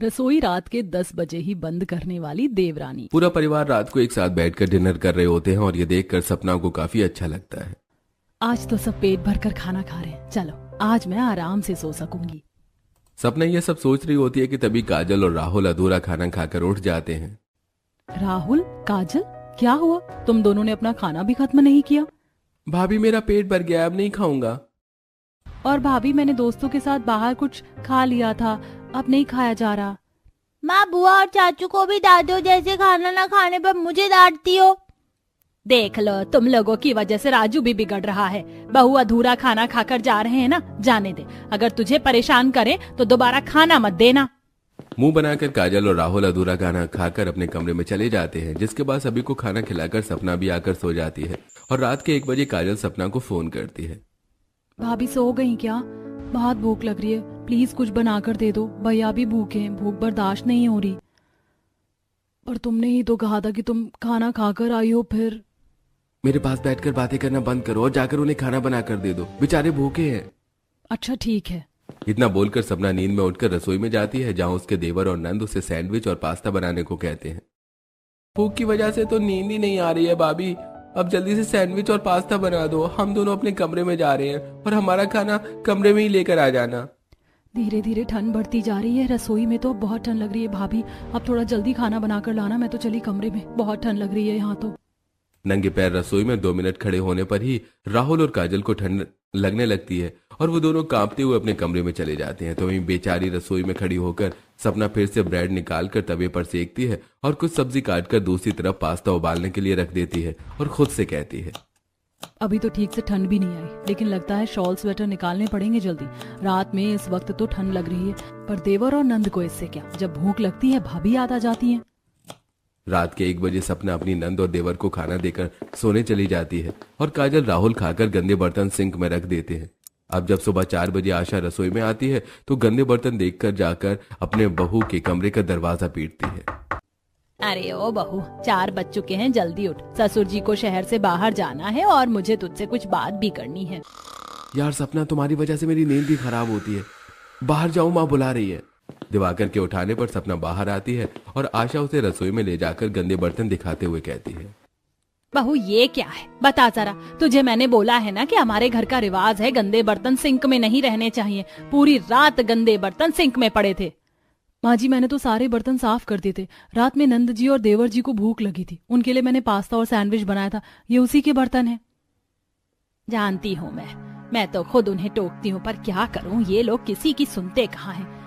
रसोई रात के 10 बजे ही बंद करने वाली देवरानी। पूरा परिवार रात को एक साथ बैठकर डिनर कर रहे होते हैं और ये देखकर सपना को काफी अच्छा लगता है। आज तो सब पेट भर कर खाना खा रहे हैं, चलो आज मैं आराम से सो सकूंगी। सपना ये सब सोच रही होती है कि तभी काजल और राहुल अधूरा खाना खाकर उठ जाते हैं। राहुल, काजल, क्या हुआ? तुम दोनों ने अपना खाना भी खत्म नहीं किया? भाभी मेरा पेट भर गया, अब नहीं खाऊंगा। और भाभी, मैंने दोस्तों के साथ बाहर कुछ खा लिया था, अब नहीं खाया जा रहा। माँ, बुआ और चाचू को भी डांटो, जैसे खाना ना खाने पर मुझे डांटती हो। देख लो, तुम लोगों की वजह से राजू भी बिगड़ रहा है। बहू अधूरा खाना खाकर जा रहे हैं ना, जाने दे। अगर तुझे परेशान करे तो दोबारा खाना मत देना। मुंह बनाकर काजल और राहुल अधूरा खाना खाकर अपने कमरे में चले जाते हैं, जिसके बाद सभी को खाना खिलाकर सपना भी आकर सो जाती है। और रात के 1 बजे काजल सपना को फोन करती है। भाभी सो गई क्या? बहुत भूख लग रही है, प्लीज कुछ बनाकर दे दो। भैया भी भूखे हैं, भूख बर्दाश्त नहीं हो रही। पर तुमने ही तो कहा था कि तुम खाना खाकर आई हो। फिर मेरे पास बैठकर बातें करना बंद करो और जाकर उन्हें खाना बनाकर दे दो, बेचारे भूखे हैं। अच्छा ठीक है। इतना बोलकर सपना नींद में उठकर रसोई में जाती है, जहां उसके देवर और नंद उसे सैंडविच और पास्ता बनाने को कहते हैं। भूख की वजह से तो नींद ही नहीं आ रही है भाभी, अब जल्दी से सैंडविच और पास्ता बना दो। हम दोनों अपने कमरे में जा रहे हैं और हमारा खाना कमरे में ही लेकर आ जाना। धीरे धीरे ठंड बढ़ती जा रही है, रसोई में तो बहुत ठंड लग रही है। भाभी अब थोड़ा जल्दी खाना बनाकर लाना, मैं तो चली कमरे में, बहुत ठंड लग रही है यहाँ तो। नंगे पैर रसोई में 2 मिनट खड़े होने पर ही राहुल और काजल को ठंड लगने लगती है और वो दोनों कांपते हुए अपने कमरे में चले जाते हैं। तो वहीं बेचारी रसोई में खड़ी होकर सपना फिर से ब्रेड निकालकर तवे पर सेकती है और कुछ सब्जी काटकर दूसरी तरफ पास्ता उबालने के लिए रख देती है और खुद से कहती है, अभी तो ठीक से ठंड भी नहीं आई, लेकिन लगता है शॉल स्वेटर निकालने पड़ेंगे जल्दी। रात में इस वक्त तो ठंड लग रही है, पर देवर और नंद को इससे क्या, जब भूख लगती है भाभी याद आ जाती है। रात के 1 बजे सपना अपनी नंद और देवर को खाना देकर सोने चली जाती है और काजल राहुल खाकर गंदे बर्तन सिंक में रख देते हैं। अब जब सुबह 4 बजे आशा रसोई में आती है तो गंदे बर्तन देखकर जाकर अपने बहू के कमरे का दरवाजा पीटती है। अरे ओ बहू, 4 बज चुके हैं, जल्दी उठ। ससुर जी को शहर से बाहर जाना है और मुझे तुझसे कुछ बात भी करनी है। यार सपना, तुम्हारी वजह से मेरी नींद भी खराब होती है, बाहर जाऊं, माँ बुला रही है। दिवाकर के उठाने पर सपना बाहर आती है और आशा उसे रसोई में ले जाकर गंदे बर्तन दिखाते हुए कहती है, बहू ये क्या है, बता जरा। तुझे मैंने बोला है ना कि हमारे घर का रिवाज है, गंदे बर्तन सिंक में नहीं रहने चाहिए। पूरी रात गंदे बर्तन सिंक में पड़े थे। माँ जी, मैंने तो सारे बर्तन साफ कर दिए थे। रात में नंद जी और देवर जी को भूख लगी थी, उनके लिए मैंने पास्ता और सैंडविच बनाया था, ये उसी के बर्तन हैं। जानती हूँ मैं तो खुद उन्हें टोकती हूँ, पर क्या करूँ, ये लोग किसी की सुनते कहाँ हैं।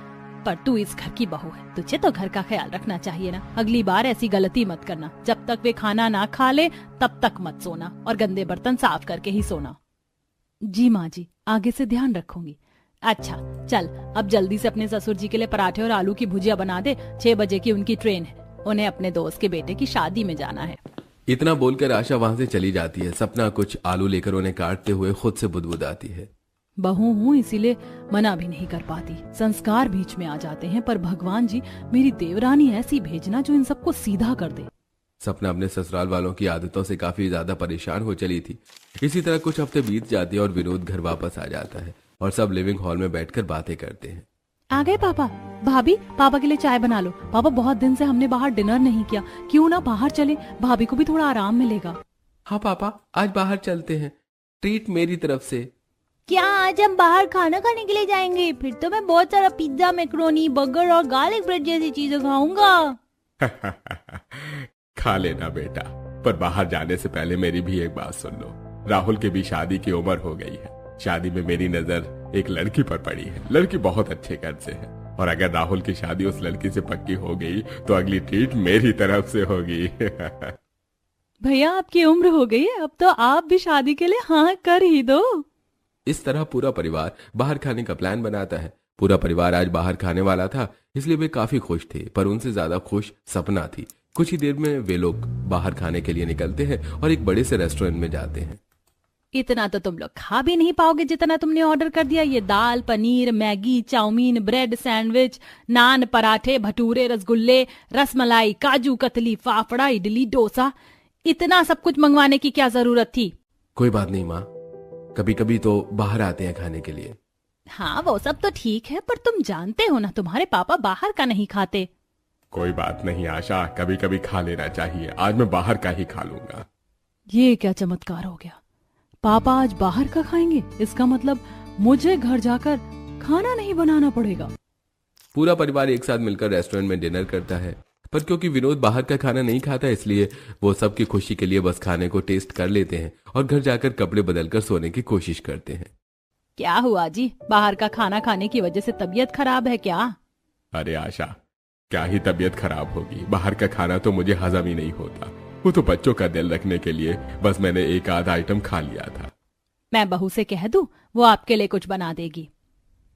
पर तू इस घर की बहू है, तुझे तो घर का ख्याल रखना चाहिए ना। अगली बार ऐसी गलती मत करना, जब तक वे खाना ना खा ले तब तक मत सोना और गंदे बर्तन साफ करके ही सोना। जी माँ जी, आगे से ध्यान रखूंगी। अच्छा चल, अब जल्दी से अपने ससुर जी के लिए पराठे और आलू की भुजिया बना दे, 6 बजे की उनकी ट्रेन है, उन्हें अपने दोस्त के बेटे की शादी में जाना है। इतना बोलकर आशा वहां से चली जाती है। सपना कुछ आलू लेकर उन्हें काटते हुए खुद से बुदबुदाती है, बहू हूँ इसीलिए मना भी नहीं कर पाती, संस्कार बीच में आ जाते हैं। पर भगवान जी, मेरी देवरानी ऐसी भेजना जो इन सबको सीधा कर दे। सपना अपने ससुराल वालों की आदतों से काफी ज्यादा परेशान हो चली थी। इसी तरह कुछ हफ्ते बीत जाते हैं और विनोद घर वापस आ जाता है और सब लिविंग हॉल में बैठकर बातें करते हैं। आ गए पापा? भाभी, पापा के लिए चाय बना लो। पापा, बहुत दिन से हमने बाहर डिनर नहीं किया, क्यों ना बाहर चले, भाभी को भी थोड़ा आराम मिलेगा। हाँ पापा, आज बाहर चलते हैं, ट्रीट मेरी तरफ से। क्या आज हम बाहर खाना खाने के लिए जाएंगे? फिर तो मैं बहुत सारा पिज्जा, मैक्रोनी, बर्गर और गार्लिक ब्रेड जैसी चीजें खाऊंगा। खा लेना बेटा, पर बाहर जाने से पहले मेरी भी एक बात सुन लो। राहुल की भी शादी की उम्र हो गई है। शादी में मेरी नजर एक लड़की पर पड़ी है। लड़की बहुत अच्छे घर से है और अगर राहुल की शादी उस लड़की से पक्की हो गई तो अगली ट्रीट मेरी तरफ से होगी। भैया, आपकी उम्र हो गई है, अब तो आप भी शादी के लिए हाँ कर ही दो। इस तरह पूरा परिवार बाहर खाने का प्लान बनाता है। पूरा परिवार आज बाहर खाने वाला था, इसलिए वे काफी खुश थे, पर उनसे ज्यादा खुश सपना थी। कुछ ही देर में वे लोग बाहर खाने के लिए निकलते हैं और एक बड़े से रेस्टोरेंट में जाते हैं। इतना तो तुम लोग खा भी नहीं पाओगे जितना तुमने ऑर्डर कर दिया। ये दाल, paneer, Maggi, chow mein, bread, sandwich, naan, पराठे, भटूरे, रसगुल्ले, रसमलाई, काजू कतली, फाफड़ा, इडली, डोसा, इतना सब कुछ मंगवाने की क्या जरूरत थी? कोई बात नहीं माँ, कभी कभी तो बाहर आते हैं खाने के लिए। हाँ वो सब तो ठीक है, पर तुम जानते हो ना तुम्हारे पापा बाहर का नहीं खाते। कोई बात नहीं आशा, कभी कभी खा लेना चाहिए। आज मैं बाहर का ही खा लूंगा। ये क्या चमत्कार हो गया, पापा आज बाहर का खाएंगे? इसका मतलब मुझे घर जाकर खाना नहीं बनाना पड़ेगा। पूरा परिवार एक साथ मिलकर रेस्टोरेंट में डिनर करता है, पर क्योंकि विनोद बाहर का खाना नहीं खाता इसलिए वो सबकी खुशी के लिए बस खाने को टेस्ट कर लेते हैं और घर जाकर कपड़े बदलकर सोने की कोशिश करते हैं। क्या हुआ जी, बाहर का खाना खाने की वजह से तबीयत खराब है क्या? अरे आशा, क्या ही तबीयत खराब होगी, बाहर का खाना तो मुझे हजम ही नहीं होता। वो तो बच्चों का दिल रखने के लिए बस मैंने एक आध आइटम खा लिया था। मैं बहू से कह दूं, वो आपके लिए कुछ बना देगी।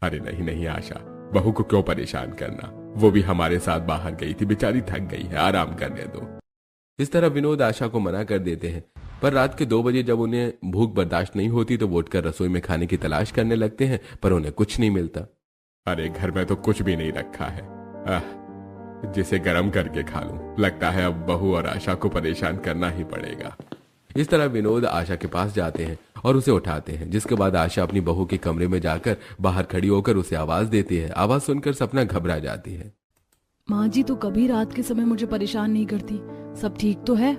अरे नहीं नहीं आशा, बहू को क्यों परेशान करना, वो भी हमारे साथ बाहर गई थी, बेचारी थक गई है, आराम करने दो। इस तरह विनोद आशा को मना कर देते हैं, पर रात के 2 बजे जब उन्हें भूख बर्दाश्त नहीं होती तो वो उठकर रसोई में खाने की तलाश करने लगते हैं, पर उन्हें कुछ नहीं मिलता। अरे घर में तो कुछ भी नहीं रखा है, जिसे गर्म करके खा लूं। लगता है अब बहू और आशा को परेशान करना ही पड़ेगा। इस तरह विनोद आशा के पास जाते हैं और उसे उठाते हैं, जिसके बाद आशा अपनी बहू के कमरे में जाकर बाहर खड़ी होकर उसे आवाज देती है। आवाज सुनकर सपना घबरा जाती है। माँ जी तो कभी रात के समय मुझे परेशान नहीं करती, सब ठीक तो है?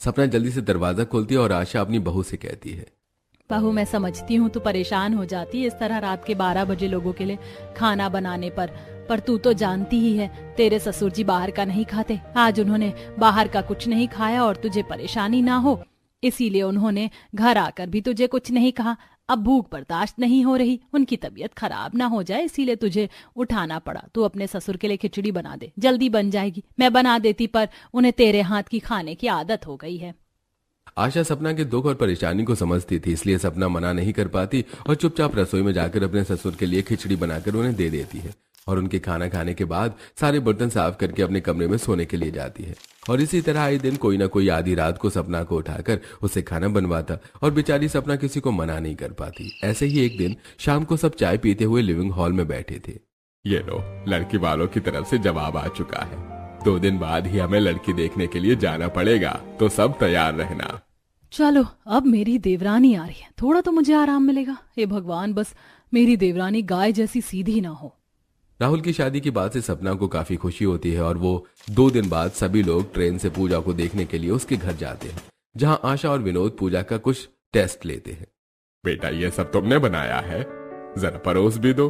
सपना जल्दी से दरवाजा खोलती है और आशा अपनी बहू से कहती है, बहू मैं समझती हूँ तू परेशान हो जाती है इस तरह रात के 12 बजे लोगों के लिए खाना बनाने पर तू तो जानती ही है तेरे ससुर जी बाहर का नहीं खाते। आज उन्होंने बाहर का कुछ नहीं खाया और तुझे परेशानी ना हो इसीलिए उन्होंने घर आकर भी तुझे कुछ नहीं कहा। अब भूख बर्दाश्त नहीं हो रही, उनकी तबीयत खराब ना हो जाए इसीलिए तुझे उठाना पड़ा। तू अपने ससुर के लिए खिचड़ी बना दे, जल्दी बन जाएगी। मैं बना देती पर उन्हें तेरे हाथ की खाने की आदत हो गई है। आशा सपना के दुख और परेशानी को समझती थी, इसलिए सपना मना नहीं कर पाती और चुपचाप रसोई में जाकर अपने ससुर के लिए खिचड़ी बनाकर उन्हें दे देती है और उनके खाना खाने के बाद सारे बर्तन साफ करके अपने कमरे में सोने के लिए जाती है। और इसी तरह आए दिन कोई ना कोई आधी रात को सपना को उठाकर उसे खाना बनवाता और बेचारी सपना किसी को मना नहीं कर पाती। ऐसे ही एक दिन शाम को सब चाय पीते हुए लिविंग हॉल में बैठे थे। ये लो, लड़की वालों की तरफ से जवाब आ चुका है। 2 दिन बाद ही हमें लड़की देखने के लिए जाना पड़ेगा, तो सब तैयार रहना। चलो अब मेरी देवरानी आ रही है, थोड़ा तो मुझे आराम मिलेगा। हे भगवान, बस मेरी देवरानी गाय जैसी सीधी ना हो। राहुल की शादी की बात से सपना को काफी खुशी होती है और वो 2 दिन बाद सभी लोग ट्रेन से पूजा को देखने के लिए उसके घर जाते हैं, जहां आशा और विनोद पूजा का कुछ टेस्ट लेते हैं। बेटा ये सब तुमने बनाया है, जरा परोस भी दो।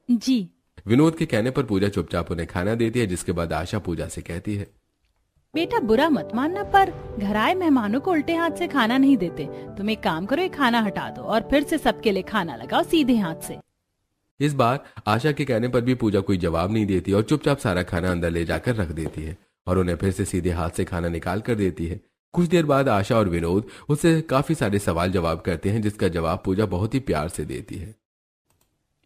जी। विनोद के कहने पर पूजा चुपचाप उन्हें खाना देती है, जिसके बाद आशा पूजा से कहती है, बेटा बुरा मत मानना पर घर आए मेहमानों को उल्टे हाथ से खाना नहीं देते। तुम एक काम करो, ये खाना हटा दो और फिर से सबके लिए खाना लगाओ सीधे हाथ से। इस बार आशा के कहने पर भी पूजा कोई जवाब नहीं देती और चुपचाप सारा खाना अंदर ले जाकर रख देती है और उन्हें फिर से सीधे हाथ से खाना निकाल कर देती है। कुछ देर बाद आशा और विनोद उससे काफी सारे सवाल जवाब करते हैं, जिसका जवाब पूजा बहुत ही प्यार से देती है।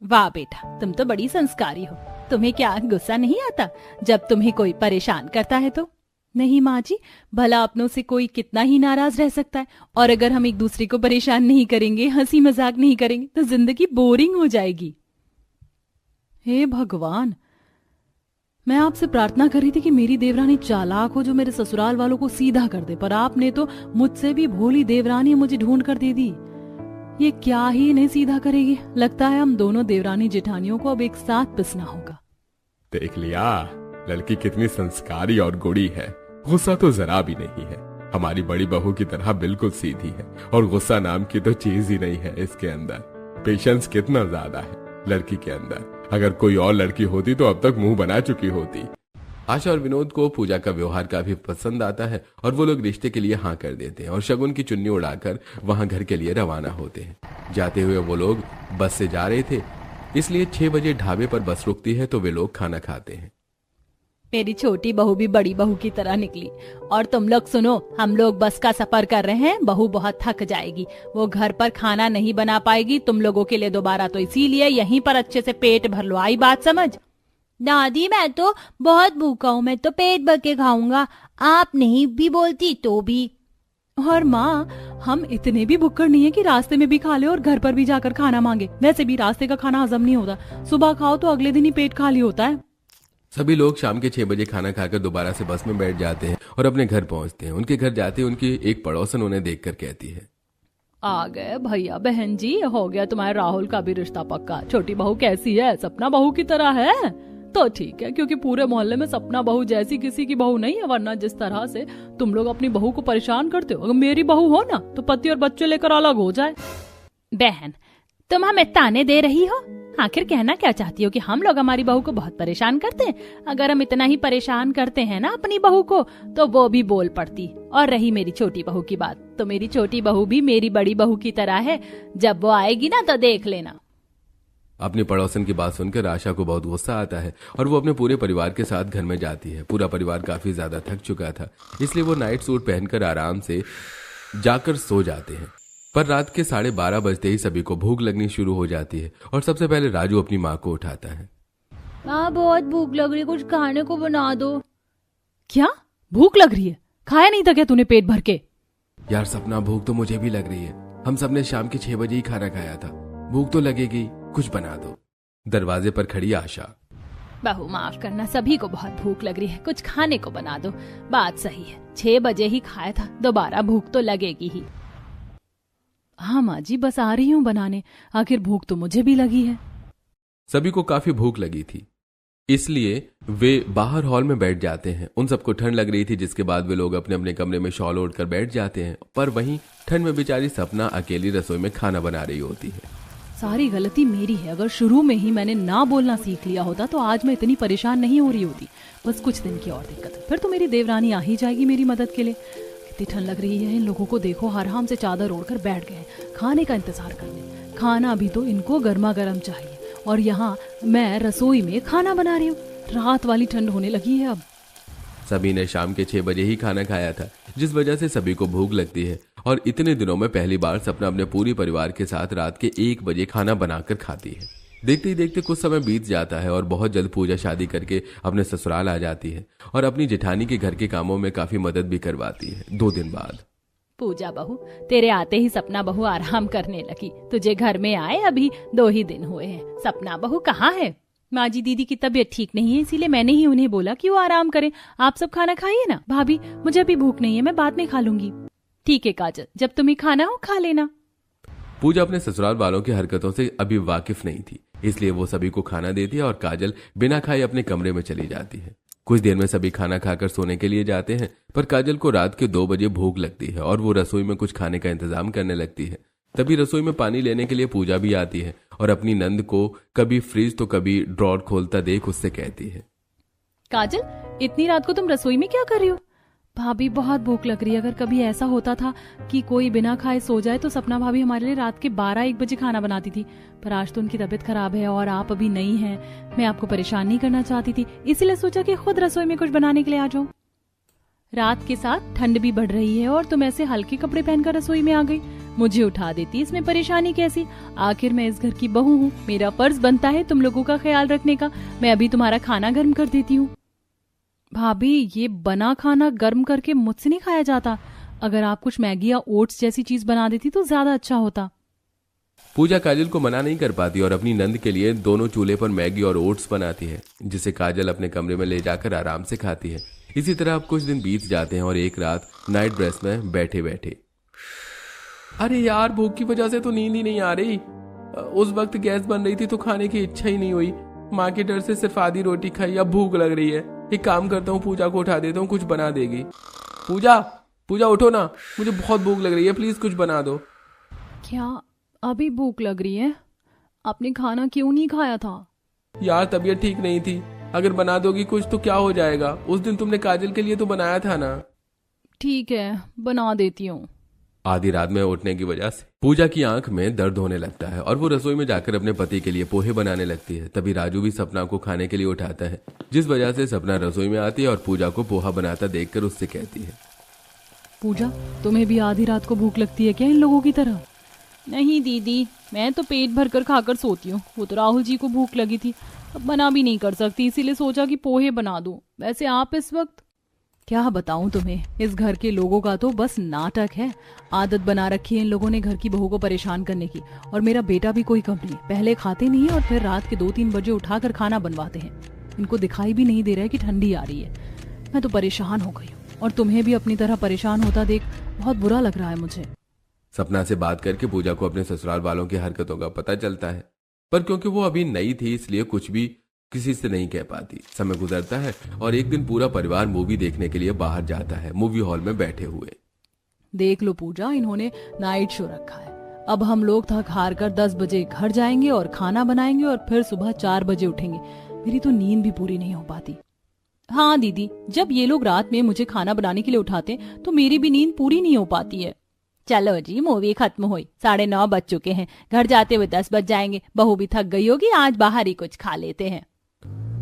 वाह बेटा, तुम तो बड़ी संस्कारी हो। तुम्हें क्या गुस्सा नहीं आता जब तुम्हें कोई परेशान करता है तो? नहीं माँ जी, भला अपनों से कोई कितना ही नाराज रह सकता है, और अगर हम एक दूसरे को परेशान नहीं करेंगे, हंसी मजाक नहीं करेंगे तो जिंदगी बोरिंग हो जाएगी। हे भगवान, मैं आपसे प्रार्थना कर रही थी कि मेरी देवरानी चालाक हो जो मेरे ससुराल वालों को सीधा कर दे, पर आपने तो मुझसे भी भोली देवरानी मुझे ढूंढ कर दे दी। ये क्या ही इन्हें सीधा करेगी। लगता है हम दोनों देवरानी जेठानियों को अब एक साथ पिसना होगा। देख लिया, लड़की कितनी संस्कारी और गुड़ी है, गुस्सा तो जरा भी नहीं है। हमारी बड़ी बहू की तरह बिल्कुल सीधी है और गुस्सा नाम की तो चीज ही नहीं है इसके अंदर। पेशेंस कितना ज्यादा है लड़की के अंदर। अगर कोई और लड़की होती तो अब तक मुंह बना चुकी होती। आशा और विनोद को पूजा का व्यवहार काफी पसंद आता है और वो लोग रिश्ते के लिए हाँ कर देते हैं और शगुन की चुन्नी उड़ाकर वहां घर के लिए रवाना होते हैं। जाते हुए वो लोग बस से जा रहे थे, इसलिए 6 बजे ढाबे पर बस रुकती है तो वे लोग खाना खाते हैं। मेरी छोटी बहू भी बड़ी बहू की तरह निकली। और तुम लोग सुनो, हम लोग बस का सफर कर रहे हैं, बहू बहुत थक जाएगी, वो घर पर खाना नहीं बना पाएगी तुम लोगों के लिए दोबारा, तो इसीलिए यहीं पर अच्छे से पेट भर लो। आई बात समझ? दादी मैं तो बहुत भूखा हूँ, मैं तो पेट भर के खाऊंगा, आप नहीं भी बोलती तो भी। और माँ, हम इतने भी भुक्कड़ नहीं है कि रास्ते में भी खा ले और घर पर भी जाकर खाना मांगे। वैसे भी रास्ते का खाना हजम नहीं होता, सुबह खाओ तो अगले दिन ही पेट खाली होता है। सभी लोग शाम के 6 बजे खाना खाकर दोबारा से बस में बैठ जाते हैं और अपने घर पहुंचते हैं। उनके घर जाते उनकी एक पड़ोसन उन्हें देखकर कहती है, आ गए भैया बहन जी, हो गया तुम्हारे राहुल का भी रिश्ता पक्का। छोटी बहू कैसी है? सपना बहू की तरह है? तो ठीक है, क्योंकि पूरे मोहल्ले में सपना बहू जैसी किसी की बहू नहीं है। वरना जिस तरह से तुम लोग अपनी बहू को परेशान करते हो, अगर मेरी बहू हो ना तो पति और बच्चे लेकर अलग हो जाए। बहन, तुम हमें ताने दे रही हो? आखिर कहना क्या चाहती हो कि हम लोग हमारी बहू को बहुत परेशान करते हैं? अगर हम इतना ही परेशान करते हैं ना अपनी बहू को, तो वो भी बोल पड़ती। और रही मेरी छोटी बहू की बात, तो मेरी छोटी बहू भी मेरी बड़ी बहू की तरह है। जब वो आएगी ना तो देख लेना। अपनी पड़ोसन की बात सुनकर आशा को बहुत गुस्सा आता है और वो अपने पूरे परिवार के साथ घर में जाती है। पूरा परिवार काफी ज्यादा थक चुका था, इसलिए वो नाइट सूट पहनकर आराम से जाकर सो जाते हैं। पर रात के 12:30 बजते ही सभी को भूख लगनी शुरू हो जाती है और सबसे पहले राजू अपनी माँ को उठाता है। माँ, बहुत भूख लग रही है, कुछ खाने को बना दो। क्या भूख लग रही है? खाया नहीं था क्या तूने पेट भर के? यार सपना, भूख तो मुझे भी लग रही है। हम सबने शाम के 6 बजे ही खाना खाया था, भूख तो लगेगी, कुछ बना दो। दरवाजे पर खड़ी आशा। बहू माफ करना, सभी को बहुत भूख लग रही है, कुछ खाने को बना दो। बात सही है, 6 बजे ही खाया था, दोबारा भूख तो लगेगी ही। हाँ माँ जी, बस आ रही हूँ बनाने, आखिर भूख तो मुझे भी लगी है। सभी को काफी भूख लगी थी, इसलिए वे बाहर हॉल में बैठ जाते हैं। उन सबको ठंड लग रही थी, जिसके बाद वे लोग अपने अपने कमरे में शॉल ओढ़कर बैठ जाते हैं। पर वहीं ठंड में बेचारी सपना अकेली रसोई में खाना बना रही होती है। सारी गलती मेरी है। अगर शुरू में ही मैंने ना बोलना सीख लिया होता तो आज मैं इतनी परेशान नहीं हो रही होती। बस कुछ दिन की और दिक्कत है, फिर तो मेरी देवरानी आ ही जाएगी मेरी मदद के लिए। कितनी ठंड लग रही है, इन लोगों को देखो, आराम से चादर ओढ़कर बैठ गए खाने का इंतजार करने। खाना भी तो इनको गर्मा गर्म चाहिए, और यहाँ मैं रसोई में खाना बना रही हूँ। रात वाली ठंड होने लगी है अब। सभी ने शाम के 6 बजे ही खाना खाया था, जिस वजह से सभी को भूख लगती है। और इतने दिनों में पहली बार सपना अपने पूरी परिवार के साथ रात के 1 बजे खाना बनाकर खाती है। देखते ही देखते कुछ समय बीत जाता है और बहुत जल्द पूजा शादी करके अपने ससुराल आ जाती है और अपनी जेठानी के घर के कामों में काफी मदद भी करवाती है। 2 दिन बाद पूजा बहू, तेरे आते ही सपना बहू आराम करने लगी। तुझे घर में आए अभी 2 ही दिन हुए हैं। सपना बहू कहाँ है? माँ जी, दीदी की तबीयत ठीक नहीं है, इसीलिए मैंने ही उन्हें बोला कि वो आराम करें। आप सब खाना खाइए ना। भाभी, मुझे अभी भूख नहीं है, मैं बाद में खा लूंगी। ठीक है काजल, जब तुम्हें खाना हो खा लेना। पूजा अपने ससुराल वालों की हरकतों से अभी वाकिफ नहीं थी, इसलिए वो सभी को खाना देती है और काजल बिना खाए अपने कमरे में चली जाती है। कुछ देर में सभी खाना खाकर सोने के लिए जाते हैं, पर काजल को रात के 2 बजे भूख लगती है और वो रसोई में कुछ खाने का इंतजाम करने लगती है। तभी रसोई में पानी लेने के लिए पूजा भी आती है और अपनी नंद को कभी फ्रिज तो कभी ड्रॉर खोलता देख उससे कहती है, काजल, इतनी रात को तुम रसोई में क्या कर रही हो? भाभी, बहुत भूख लग रही है। अगर कभी ऐसा होता था कि कोई बिना खाए सो जाए तो सपना भाभी हमारे लिए रात के 12-1 बजे खाना बनाती थी, पर आज तो उनकी तबीयत खराब है और आप अभी नहीं हैं। मैं आपको परेशान नहीं करना चाहती थी, इसीलिए सोचा कि खुद रसोई में कुछ बनाने के लिए आ जाऊं। रात के साथ ठंड भी बढ़ रही है और तुम ऐसे हल्के कपड़े पहनकर रसोई में आ गई। मुझे उठा देती, इसमें परेशानी कैसी? आखिर मैं इस घर की बहू हूँ, मेरा फर्ज बनता है तुम लोगों का ख्याल रखने का। मैं अभी तुम्हारा खाना गर्म कर देती हूँ। भाभी, ये बना खाना गर्म करके मुझसे नहीं खाया जाता। अगर आप कुछ मैगी या ओट्स जैसी चीज बना देती तो ज्यादा अच्छा होता। पूजा काजल को मना नहीं कर पाती और अपनी नंद के लिए दोनों चूल्हे पर मैगी और ओट्स बनाती है, जिसे काजल अपने कमरे में ले जाकर आराम से खाती है। इसी तरह अब कुछ दिन बीत जाते हैं और एक रात नाइट ड्रेस में बैठे बैठे, अरे यार, भूख की वजह से तो नींद ही नहीं आ रही। उस वक्त गैस बन रही थी तो खाने की इच्छा ही नहीं हुई। माँ के डर से सिर्फ आधी रोटी खाई, अब भूख लग रही है। एक काम करता हूँ, पूजा को उठा देता हूँ, कुछ बना देगी। पूजा, पूजा उठो ना, मुझे बहुत भूख लग रही है, प्लीज कुछ बना दो। क्या अभी भूख लग रही है? आपने खाना क्यों नहीं खाया था? यार तबीयत ठीक नहीं थी, अगर बना दोगी कुछ तो क्या हो जाएगा? उस दिन तुमने काजल के लिए तो बनाया था ना। ठीक है, बना देती हूँ। आधी रात में उठने की वजह से पूजा की आंख में दर्द होने लगता है और वो रसोई में जाकर अपने पति के लिए पोहे बनाने लगती है। तभी राजू भी सपना को खाने के लिए उठाता है, जिस वजह से सपना रसोई में आती है और पूजा को पोहा बनाता देखकर उससे कहती है, पूजा, तुम्हें भी आधी रात को भूख लगती है क्या इन लोगों की तरह? नहीं दीदी, मैं तो पेट भर कर खाकर सोती हूँ। वो तो राहुल जी को भूख लगी थी, अब मना भी नहीं कर सकती, इसीलिए सोचा कि पोहे बना दूं। वैसे आप इस वक्त, क्या बताऊं तुम्हें, इस घर के लोगों का तो बस नाटक है। आदत बना रखी है इन लोगों ने घर की बहू को परेशान करने की। और मेरा बेटा भी कोई कम नहीं, पहले खाते नहीं और फिर रात के 2-3 बजे उठाकर खाना बनवाते हैं। इनको दिखाई भी नहीं दे रहा है कि ठंडी आ रही है। मैं तो परेशान हो गई हूँ और तुम्हें भी अपनी तरह परेशान होता देख बहुत बुरा लग रहा है मुझे। सपना से बात करके पूजा को अपने ससुराल वालों की हरकतों का पता चलता है, पर क्योंकि वो अभी नई थी इसलिए कुछ भी किसी से नहीं कह पाती। समय गुजरता है और एक दिन पूरा परिवार मूवी देखने के लिए बाहर जाता है। मूवी हॉल में बैठे हुए, देख लो पूजा, इन्होंने नाइट शो रखा है। अब हम लोग थक हार कर 10 बजे घर जाएंगे और खाना बनाएंगे और फिर सुबह 4 बजे उठेंगे। मेरी तो नींद भी पूरी नहीं हो पाती। हाँ दीदी, जब ये लोग रात में मुझे खाना बनाने के लिए उठाते तो मेरी भी नींद पूरी नहीं हो पाती है। चलो जी, मूवी खत्म हुई, 9:30 बज चुके हैं, घर जाते हुए 10 बज जाएंगे। बहू भी थक गई होगी, आज बाहर ही कुछ खा लेते हैं।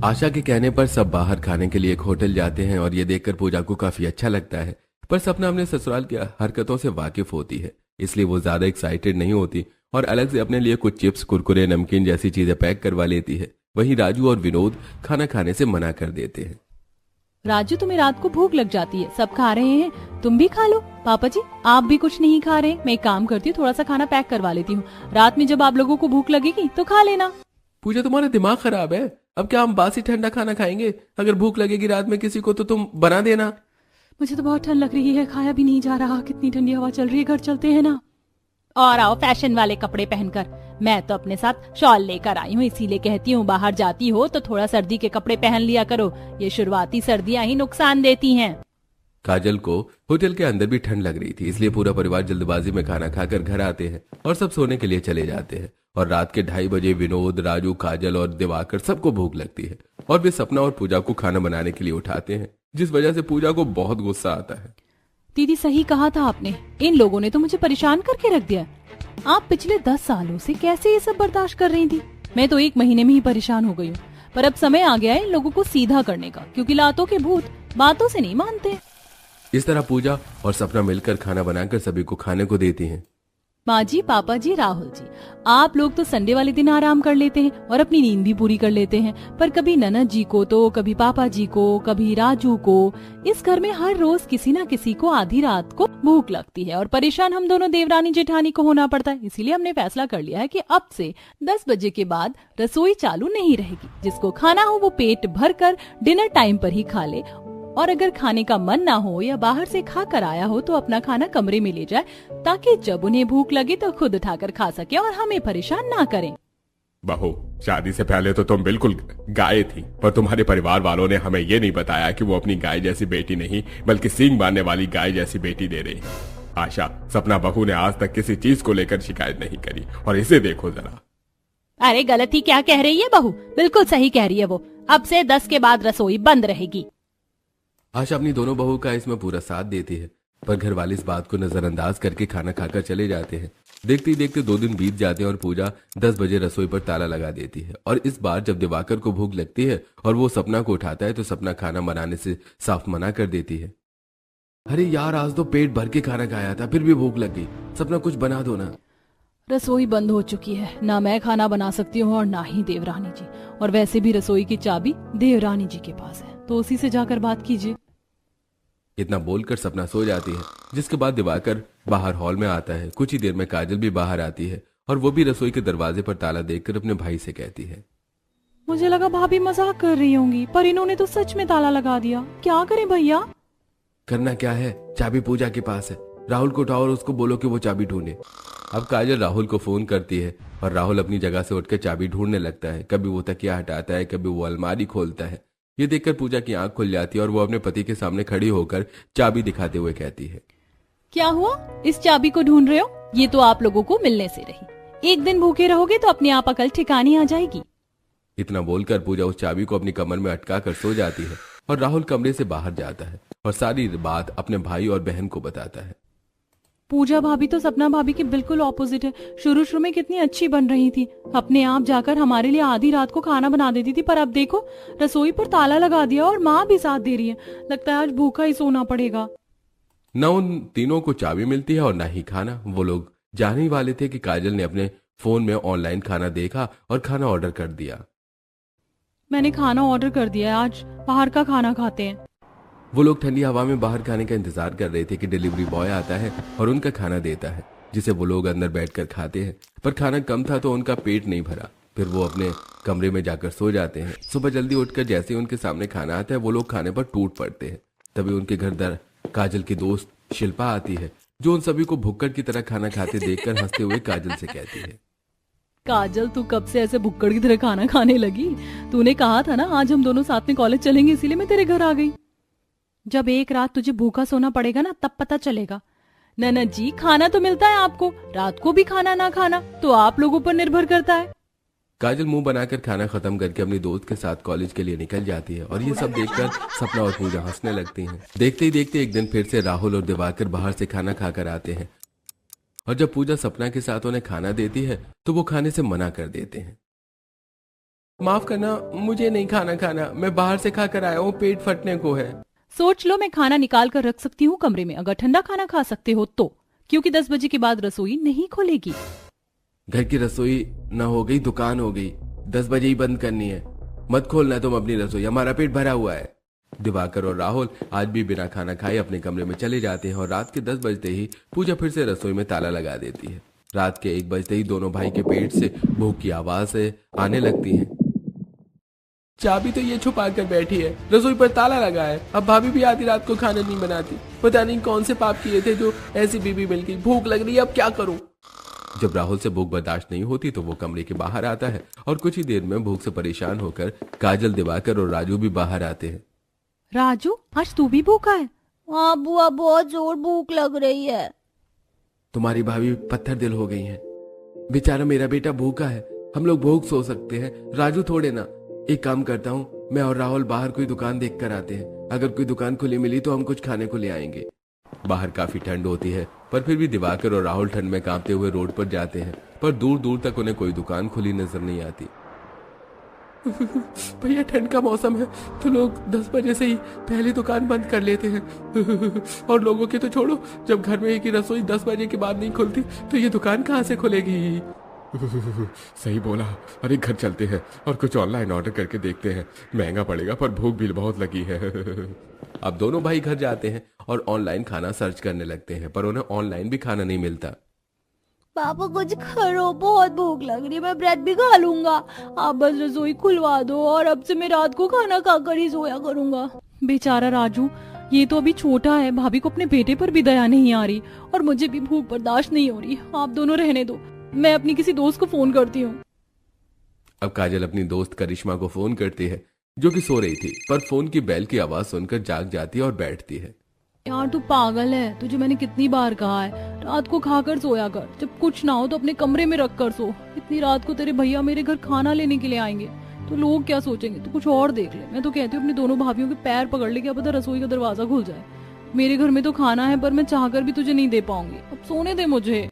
आशा के कहने पर सब बाहर खाने के लिए एक होटल जाते हैं और ये देखकर पूजा को काफी अच्छा लगता है। पर सपना अपने ससुराल की हरकतों से वाकिफ होती है, इसलिए वो ज्यादा एक्साइटेड नहीं होती और अलग से अपने लिए कुछ चिप्स, कुरकुरे, नमकीन जैसी चीजें पैक करवा लेती है। वहीं राजू और विनोद खाना खाने से मना कर देते हैं। राजू, तुम्हें रात को भूख लग जाती है, सब खा रहे हैं, तुम भी खा लो। पापा जी, आप भी कुछ नहीं खा रहे? मैं एक काम करती हूँ, थोड़ा सा खाना पैक करवा लेती हूँ, रात में जब आप लोगों को भूख लगेगी तो खा लेना। पूजा, तुम्हारा दिमाग खराब है? अब क्या हम बासी ठंडा खाना खाएंगे? अगर भूख लगेगी रात में किसी को तो तुम बना देना। मुझे तो बहुत ठंड लग रही है, खाया भी नहीं जा रहा। कितनी ठंडी हवा चल रही है, घर चलते हैं ना। और आओ फैशन वाले कपड़े पहनकर। मैं तो अपने साथ शॉल लेकर आई हूँ, इसीलिए कहती हूँ बाहर जाती हो तो थोड़ा सर्दी के कपड़े पहन लिया करो, ये शुरुआती सर्दियाँ ही नुकसान देती हैं। काजल को होटल के अंदर भी ठंड लग रही थी, इसलिए पूरा परिवार जल्दबाजी में खाना खाकर घर आते हैं और सब सोने के लिए चले जाते हैं। और रात के 2:30 बजे विनोद, राजू, काजल और दिवाकर सबको भूख लगती है और वे सपना और पूजा को खाना बनाने के लिए उठाते हैं, जिस वजह से पूजा को बहुत गुस्सा आता है। दीदी, सही कहा था आपने, इन लोगों ने तो मुझे परेशान करके रख दिया। आप पिछले 10 सालों से कैसे ये सब बर्दाश्त कर रही थी? मैं तो 1 महीने में ही परेशान हो गई हूँ। पर अब समय आ गया है इन लोगों को सीधा करने का, क्योंकि लातों के भूत बातों से नहीं मानते। इस तरह पूजा और सपना मिलकर खाना बनाकर सभी को खाने को देती हैं। माँ जी, पापा जी, राहुल जी, आप लोग तो संडे वाले दिन आराम कर लेते हैं और अपनी नींद भी पूरी कर लेते हैं, पर कभी ननद जी को तो कभी पापा जी को, कभी राजू को। इस घर में हर रोज किसी न किसी को आधी रात को भूख लगती है और परेशान हम दोनों देवरानी जेठानी को होना पड़ता है। इसीलिए हमने फैसला कर लिया है कि अब से 10 बजे के बाद रसोई चालू नहीं रहेगी। जिसको खाना हो वो पेट भर कर डिनर टाइम पर ही खा ले, और अगर खाने का मन ना हो या बाहर से खा कर आया हो तो अपना खाना कमरे में ले जाए, ताकि जब उन्हें भूख लगे तो खुद उठाकर खा सके और हमें परेशान ना करें। बहू, शादी से पहले तो तुम बिल्कुल गाय थी, पर तुम्हारे परिवार वालों ने हमें ये नहीं बताया कि वो अपनी गाय जैसी बेटी नहीं बल्कि सींग मारने वाली गाय जैसी बेटी दे रही है। आशा, सपना बहू ने आज तक किसी चीज को लेकर शिकायत नहीं करी, और इसे देखो जरा। अरे गलती क्या कह रही है बहू? बिल्कुल सही कह रही है वो। अब से 10 के बाद रसोई बंद रहेगी। आशा अपनी दोनों बहू का इसमें पूरा साथ देती है, पर घर वाले इस बात को नजरअंदाज करके खाना खाकर चले जाते हैं। देखते ही देखते 2 दिन बीत जाते हैं और पूजा 10 बजे रसोई पर ताला लगा देती है। और इस बार जब दिवाकर को भूख लगती है और वो सपना को उठाता है तो सपना खाना बनाने से साफ मना कर देती है। अरे यार, आज तो पेट भर के खाना खाया था, फिर भी भूख लग गई। सपना, कुछ बना दो ना। रसोई बंद हो चुकी है, ना मैं खाना बना सकती हूँ और ना ही देवरानी जी, और वैसे भी रसोई की चाबी देवरानी जी के पास है, तो उसी से जाकर बात कीजिए। इतना बोलकर सपना सो जाती है, जिसके बाद दिवाकर बाहर हॉल में आता है। कुछ ही देर में काजल भी बाहर आती है और वो भी रसोई के दरवाजे पर ताला देखकर अपने भाई से कहती है, मुझे लगा भाभी मजाक कर रही होंगी, पर इन्होंने तो सच में ताला लगा दिया। क्या करें भैया? करना क्या है, चाबी पूजा के पास है। राहुल को उठाओ और उसको बोलो कि वो चाबी ढूंढे। अब काजल राहुल को फोन करती है और राहुल अपनी जगह से उठकर चाबी ढूंढने लगता है। कभी वो तकिया हटाता है, कभी वो अलमारी खोलता है। ये देखकर पूजा की आंख खुल जाती है और वो अपने पति के सामने खड़ी होकर चाबी दिखाते हुए कहती है, क्या हुआ? इस चाबी को ढूंढ रहे हो? ये तो आप लोगों को मिलने से रही। एक दिन भूखे रहोगे तो अपने आप अकल ठिकानी आ जाएगी। इतना बोलकर पूजा उस चाबी को अपनी कमर में अटका कर सो जाती है और राहुल कमरे से बाहर जाता है और सारी बात अपने भाई और बहन को बताता है। पूजा भाभी तो सपना भाभी के बिल्कुल ऑपोजिट है। शुरू में कितनी अच्छी बन रही थी, अपने आप जाकर हमारे लिए आधी रात को खाना बना देती थी, पर अब देखो रसोई पर ताला लगा दिया और माँ भी साथ दे रही है। लगता है आज भूखा ही सोना पड़ेगा। न उन तीनों को चाबी मिलती है और न ही खाना। वो लोग जानने ही वाले थे कि काजल ने अपने फोन में ऑनलाइन खाना देखा और खाना ऑर्डर कर दिया। मैंने खाना ऑर्डर कर दिया, आज बाहर का खाना खाते हैं। वो लोग ठंडी हवा में बाहर खाने का इंतजार कर रहे थे कि डिलीवरी बॉय आता है और उनका खाना देता है, जिसे वो लोग अंदर बैठकर खाते हैं। पर खाना कम था तो उनका पेट नहीं भरा। फिर वो अपने कमरे में जाकर सो जाते हैं। सुबह जल्दी उठकर जैसे ही उनके सामने खाना आता है वो लोग खाने पर टूट पड़ते हैं। तभी उनके घर काजल की दोस्त शिल्पा आती है। जो उन सभी को भुक्कड़ की तरह खाना खाते देखकर हंसते हुए काजल से कहती है, काजल तू कब से ऐसे भुक्कड़ की तरह खाना खाने लगी? तूने कहा था ना आज हम दोनों साथ में कॉलेज चलेंगे, इसीलिए मैं तेरे घर आ गई। जब एक रात तुझे भूखा सोना पड़ेगा ना तब पता चलेगा। ननद जी, खाना तो मिलता है आपको, रात को भी खाना ना खाना तो आप लोगों पर निर्भर करता है। काजल मुंह बनाकर खाना खत्म करके अपनी दोस्त के साथ कॉलेज के लिए निकल जाती है और ये सब देखकर सपना और पूजा हंसने लगती हैं। देखते ही देखते एक दिन फिर से राहुल और दिवाकर बाहर से खाना खाकर आते हैं और जब पूजा सपना के साथ उन्हें खाना देती है तो वो खाने से मना कर देते हैं। माफ करना, मुझे नहीं खाना, मैं बाहर से खाकर आया हूँ, पेट फटने को है। सोच लो, मैं खाना निकाल कर रख सकती हूँ कमरे में, अगर ठंडा खाना खा सकते हो तो, क्योंकि 10 बजे के बाद रसोई नहीं खोलेगी। घर की रसोई न हो गई दुकान हो गई, 10 बजे ही बंद करनी है। मत खोलना तुम अपनी रसोई, हमारा पेट भरा हुआ है। दिवाकर और राहुल आज भी बिना खाना खाए अपने कमरे में चले जाते हैं और रात के 10 बजते ही पूजा फिर से रसोई में ताला लगा देती है। रात के 1 बजते ही दोनों भाई के पेट से भूख की आवाज आने लगती है। चाबी तो ये छुपा कर बैठी है, रसोई पर ताला लगा है, अब भाभी भी आधी रात को खाना नहीं बनाती। पता नहीं कौन से पाप किए थे जो ऐसी बीबी मिल गई। भूख लग रही है, अब क्या करूं? जब राहुल से भूख बर्दाश्त नहीं होती तो वो कमरे के बाहर आता है और कुछ ही देर में भूख से परेशान होकर काजल, दिवाकर और राजू भी बाहर आते हैं। राजू, आज तू भी भूखा है? हाँ बुआ, बहुत जोर भूख लग रही है। तुम्हारी भाभी पत्थर दिल हो गई है, बेचारा मेरा बेटा भूखा है, हम लोग भूख सो सकते हैं, राजू थोड़े ना। एक काम करता हूँ, मैं और राहुल बाहर कोई दुकान देख कर आते हैं, अगर कोई दुकान खुली मिली तो हम कुछ खाने को ले आएंगे। बाहर काफी ठंड होती है पर फिर भी दिवाकर और राहुल ठंड में कांपते हुए रोड पर जाते हैं, पर दूर दूर तक उन्हें कोई दुकान खुली नजर नहीं आती। भैया, ठंड का मौसम है तो लोग 10 बजे से ही पहली दुकान बंद कर लेते हैं और लोगों की तो छोड़ो, जब घर में एक ही रसोई 10 बजे के बाद नहीं खुलती तो ये दुकान कहाँ से खुलेगी? सही बोला। अरे घर चलते हैं और कुछ ऑनलाइन ऑर्डर करके देखते हैं, महंगा पड़ेगा पर भूख भी बहुत लगी है। अब दोनों भाई घर जाते हैं और ऑनलाइन खाना सर्च करने लगते हैं पर उन्हें ऑनलाइन भी खाना नहीं मिलता। पापा कुछ करो, बहुत भूख लग रही है, मैं ब्रेड भी खा लूंगा। आप बस रसोई खुलवा दो और अब से मैं रात को खाना खाकर ही सोया करूंगा। बेचारा राजू, ये तो अभी छोटा है, भाभी को अपने बेटे पर भी दया नहीं आ रही और मुझे भी भूख बर्दाश्त नहीं हो रही। आप दोनों रहने दो, मैं अपनी किसी दोस्त को फोन करती हूँ। अब काजल अपनी दोस्त करिश्मा को फोन करती है जो कि सो रही थी, पर फोन की बेल की आवाज सुनकर जाग जाती है और बैठती है। यार तू पागल है, तुझे मैंने कितनी बार कहा है रात को खाकर सोया कर, जब कुछ ना हो तो अपने कमरे में रख कर सो। इतनी रात को तेरे भैया मेरे घर खाना लेने के लिए आएंगे तो लोग क्या सोचेंगे? तू कुछ और देख ले। मैं तो कहती हूँ अपनी दोनों भाभियों के पैर पकड़ ले, क्या पता रसोई का दरवाजा खुल जाए। मेरे घर में तो खाना है पर मैं चाहकर भी तुझे नहीं दे पाऊंगी, अब सोने दे मुझे।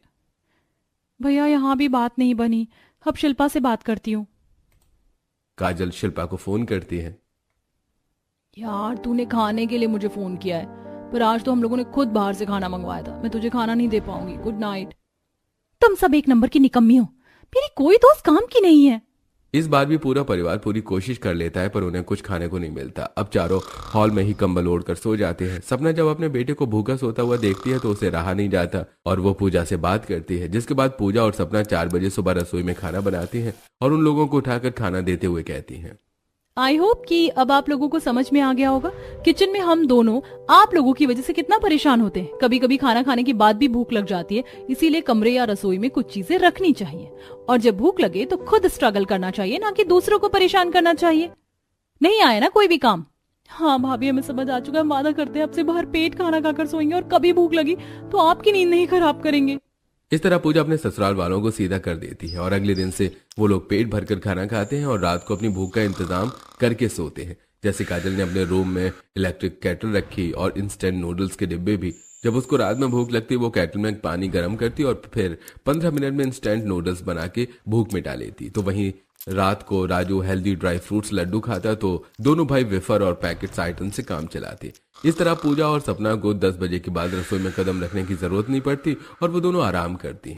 भैया, यहाँ भी बात नहीं बनी, अब शिल्पा से बात करती हूँ। काजल शिल्पा को फोन करती है। यार तूने खाने के लिए मुझे फोन किया है, पर आज तो हम लोगों ने खुद बाहर से खाना मंगवाया था, मैं तुझे खाना नहीं दे पाऊंगी। Good night. तुम सब एक नंबर की निकम्मी हो, मेरी कोई दोस्त काम की नहीं है। इस बार भी पूरा परिवार पूरी कोशिश कर लेता है पर उन्हें कुछ खाने को नहीं मिलता। अब चारों हॉल में ही कंबल ओढ़कर सो जाते हैं। सपना जब अपने बेटे को भूखा सोता हुआ देखती है तो उसे रहा नहीं जाता और वो पूजा से बात करती है, जिसके बाद पूजा और सपना 4 बजे सुबह रसोई में खाना बनाती हैं और उन लोगों को उठाकर खाना देते हुए कहती हैं, आई होप कि अब आप लोगों को समझ में आ गया होगा किचन में हम दोनों आप लोगों की वजह से कितना परेशान होते हैं। कभी कभी खाना खाने के बाद भी भूख लग जाती है, इसीलिए कमरे या रसोई में कुछ चीजें रखनी चाहिए और जब भूख लगे तो खुद स्ट्रगल करना चाहिए, ना कि दूसरों को परेशान करना चाहिए। नहीं आया ना कोई भी काम? हाँ भाभी, हमें समझ आ चुका है, वादा करते हैं अब से बाहर पेट खाना खाकर सोएंगे और कभी भूख लगी तो आपकी नींद नहीं खराब करेंगे। इस तरह पूजा अपने ससुराल वालों को सीधा कर देती है और अगले दिन से वो लोग पेट भरकर खाना खाते हैं और रात को अपनी भूख का इंतजाम करके सोते हैं। जैसे काजल ने अपने रूम में इलेक्ट्रिक केटल रखी और इंस्टेंट नूडल्स के डिब्बे भी। जब उसको रात में भूख लगती वो केटल में पानी गर्म करती और फिर 15 मिनट में इंस्टेंट नूडल्स बना के भूख मिटा लेती। तो वहीं रात को Raju healthy dry fruits laddoo खाता तो दोनों भाई वेफर और पैकेट्स आइटम से काम चलाते। इस तरह पूजा और सपना को 10 बजे के बाद रसोई में कदम रखने की जरूरत नहीं पड़ती और वो दोनों आराम करती।